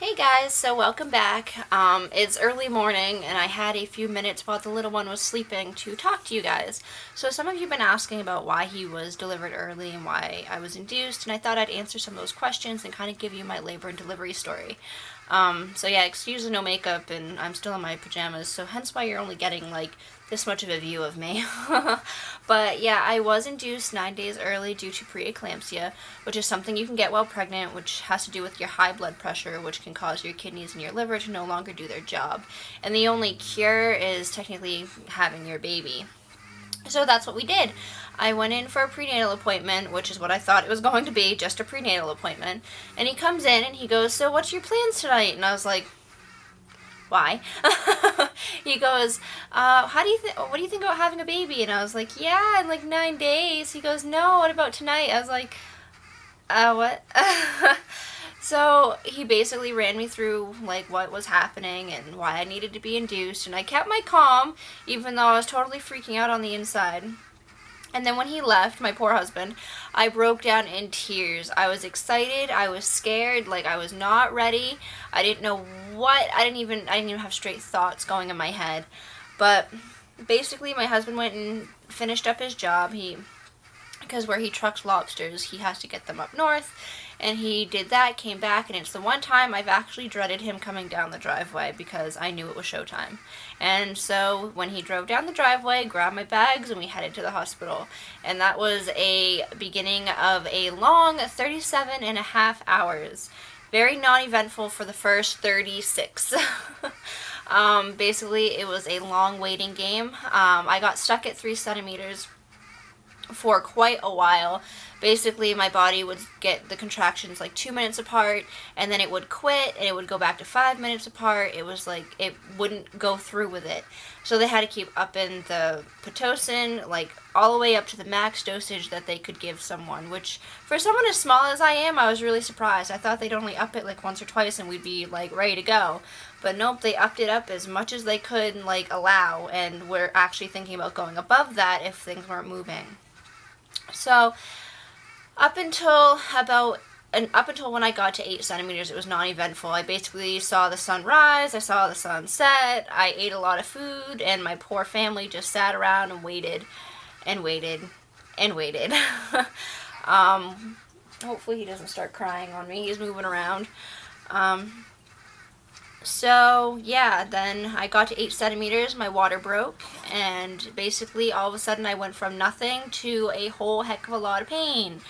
Hey guys, so welcome back. It's early morning and I had a few minutes while the little one was sleeping to talk to you guys. So some of you have been asking about why he was delivered early and why I was induced, and I thought I'd answer some of those questions and kind of give you my labor and delivery story. So yeah, excuse the no makeup and I'm still in my pajamas, so hence why you're only getting like this much of a view of me. But yeah, I was induced 9 days early due to preeclampsia, which is something you can get while pregnant, which has to do with your high blood pressure, which can cause your kidneys and your liver to no longer do their job. And the only cure is technically having your baby. So that's what we did. I went in for a prenatal appointment, which is what I thought it was going to be, just a prenatal appointment. And he comes in and he goes, "So what's your plans tonight?" And I was like, "Why?" He goes, what do you think about having a baby?" And I was like, "Yeah, in like 9 days." He goes, "No, what about tonight?" I was like, what? So he basically ran me through like what was happening and why I needed to be induced, and I kept my calm even though I was totally freaking out on the inside. And then when he left, my poor husband, I broke down in tears. I was excited, I was scared, like I was not ready. I didn't know what, I didn't even have straight thoughts going in my head. But basically my husband went and finished up his job. Because where he trucks lobsters, he has to get them up north, and he did that, came back, and it's the one time I've actually dreaded him coming down the driveway because I knew it was showtime. And so when he drove down the driveway, grabbed my bags, and we headed to the hospital. And that was a beginning of a long 37 and a half hours. Very non-eventful for the first 36. Basically, it was a long waiting game. I got stuck at 3 centimeters for quite a while. Basically, my body would get the contractions like 2 minutes apart, and then it would quit, and it would go back to 5 minutes apart. It was like it wouldn't go through with it. So they had to keep upping the Pitocin, like all the way up to the max dosage that they could give someone, which for someone as small as I am, I was really surprised. I thought they'd only up it like once or twice and we'd be like ready to go. But nope, they upped it up as much as they could like allow, and we're actually thinking about going above that if things weren't moving. So up until when I got to 8 centimeters, it was non-eventful. I basically saw the sun rise, I saw the sun set, I ate a lot of food, and my poor family just sat around and waited and waited and waited. Hopefully he doesn't start crying on me. He's moving around. So yeah, then I got to 8 centimeters, my water broke, and basically all of a sudden I went from nothing to a whole heck of a lot of pain.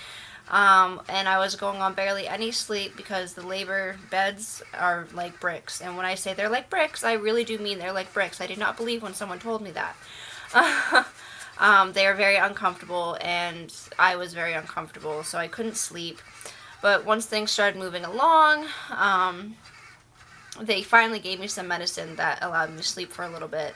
And I was going on barely any sleep because the labor beds are like bricks. And when I say they're like bricks, I really do mean they're like bricks. I did not believe when someone told me that. They are very uncomfortable, and I was very uncomfortable, so I couldn't sleep. But once things started moving along, they finally gave me some medicine that allowed me to sleep for a little bit.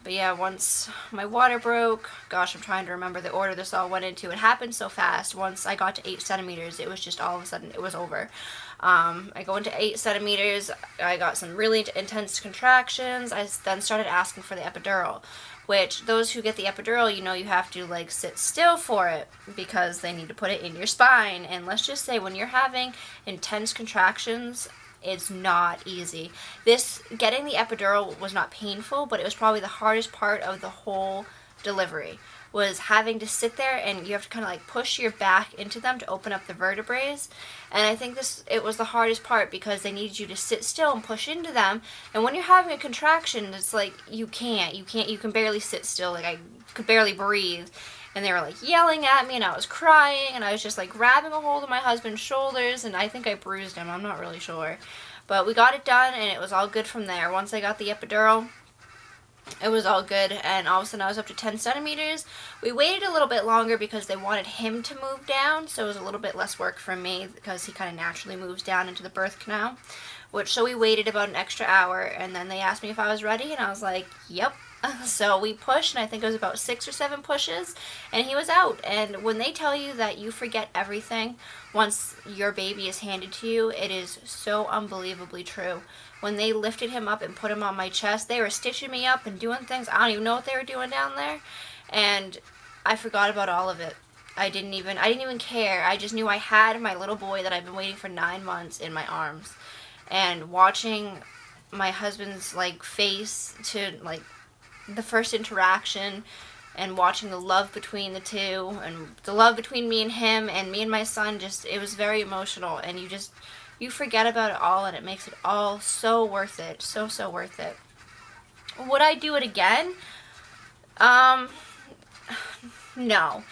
But yeah, once my water broke, gosh, I'm trying to remember the order this all went into. It happened so fast. Once I got to 8 centimeters, it was just all of a sudden, it was over. I go into 8 centimeters, I got some really intense contractions. I then started asking for the epidural, which those who get the epidural, you have to like sit still for it because they need to put it in your spine. And let's just say when you're having intense contractions, it's not easy. Getting the epidural was not painful, but it was probably the hardest part of the whole delivery, was having to sit there and you have to kind of like push your back into them to open up the vertebrae. And I think it was the hardest part because they needed you to sit still and push into them. And when you're having a contraction, it's like you can barely sit still. Like I could barely breathe. And they were like yelling at me, and I was crying, and I was just like grabbing a hold of my husband's shoulders, and I think I bruised him. I'm not really sure. But we got it done, and it was all good from there. Once I got the epidural, it was all good, and all of a sudden I was up to 10 centimeters. We waited a little bit longer because they wanted him to move down, so it was a little bit less work for me because he kind of naturally moves down into the birth canal. So we waited about an extra hour, and then they asked me if I was ready, and I was like, yep. So we pushed, and I think it was about 6 or 7 pushes, and he was out. And when they tell you that you forget everything once your baby is handed to you, it is so unbelievably true. When they lifted him up and put him on my chest, they were stitching me up and doing things. I don't even know what they were doing down there, and I forgot about all of it. I didn't even care. I just knew I had my little boy that I've been waiting for 9 months in my arms. And watching my husband's like face to like the first interaction, and watching the love between the two and the love between me and him and me and my son, just it was very emotional, and you forget about it all, and it makes it all so worth it. So worth it. Would I do it again? No.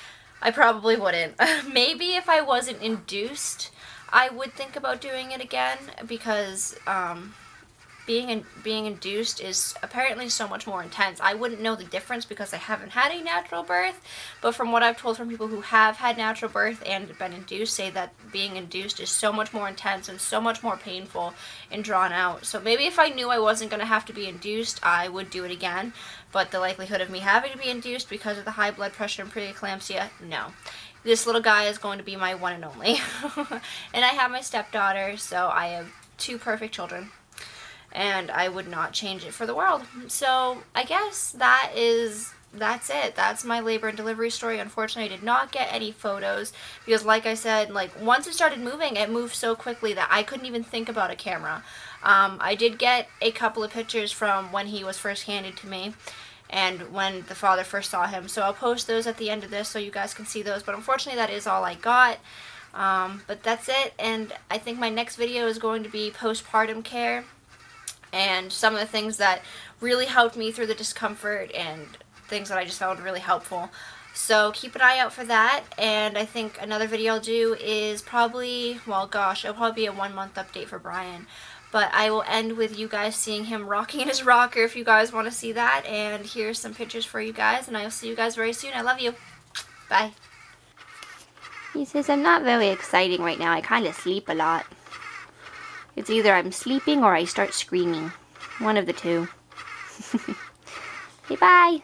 I probably wouldn't. Maybe if I wasn't induced, I would think about doing it again, because being induced is apparently so much more intense. I wouldn't know the difference because I haven't had a natural birth, but from what I've told from people who have had natural birth and been induced, say that being induced is so much more intense and so much more painful and drawn out. So maybe if I knew I wasn't going to have to be induced, I would do it again, but the likelihood of me having to be induced because of the high blood pressure and preeclampsia, no. This little guy is going to be my one and only. And I have my stepdaughter, so I have 2 perfect children. And I would not change it for the world. So I guess that's it. That's my labor and delivery story. Unfortunately, I did not get any photos because, like I said, like once it started moving, it moved so quickly that I couldn't even think about a camera. I did get a couple of pictures from when he was first handed to me and when the father first saw him. So I'll post those at the end of this so you guys can see those. But unfortunately, that is all I got. But that's it. And I think my next video is going to be postpartum care and some of the things that really helped me through the discomfort and things that I just found really helpful. So keep an eye out for that, and I think another video I'll do is probably, well gosh, it'll probably be a 1-month update for Brian. But I will end with you guys seeing him rocking in his rocker if you guys want to see that, and here's some pictures for you guys, and I will see you guys very soon. I love you. Bye. He says, I'm not very exciting right now. I kind of sleep a lot. It's either I'm sleeping or I start screaming. One of the two. Say bye.